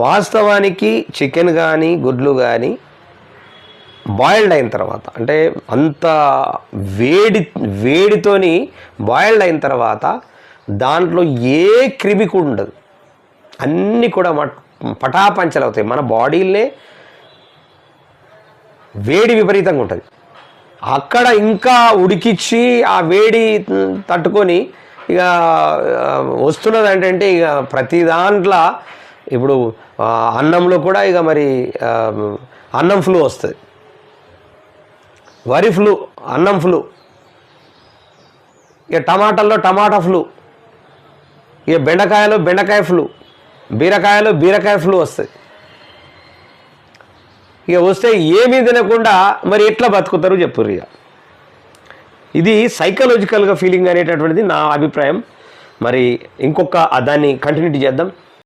వాస్తవానికి చికెన్ కానీ గుడ్లు కానీ బాయిల్డ్ అయిన తర్వాత అంటే అంత వేడితోని బాయిల్డ్ అయిన తర్వాత దాంట్లో ఏ క్రిమి కూడా ఉండదు, అన్నీ కూడా పటాపంచలు అవుతాయి. మన బాడీలనే వేడి విపరీతంగా ఉంటుంది. అక్కడ ఇంకా ఉడికిచ్చి ఆ వేడి తట్టుకొని ఇక వస్తున్నది ఏంటంటే ఇక ప్రతి దాంట్లో ఇప్పుడు అన్నంలో కూడా ఇక మరి అన్నం ఫ్లూ వస్తుంది, వరి ఫ్లూ, అన్నం ఫ్లూ, ఇక టమాటాల్లో టమాటా ఫ్లూ, ఇక బెండకాయలో బెండకాయ ఫ్లూ, బీరకాయలో బీరకాయ ఫ్లూ వస్తుంది. ఇక వస్తే ఏమీ తినకుండా మరి ఎట్లా బతుకుతారు చెప్పుర్రు. ఇక ఇది సైకలాజికల్గా ఫీలింగ్ అనేటటువంటిది నా అభిప్రాయం. మరి ఇంకొక దాన్ని కంటిన్యూటీ చేద్దాం.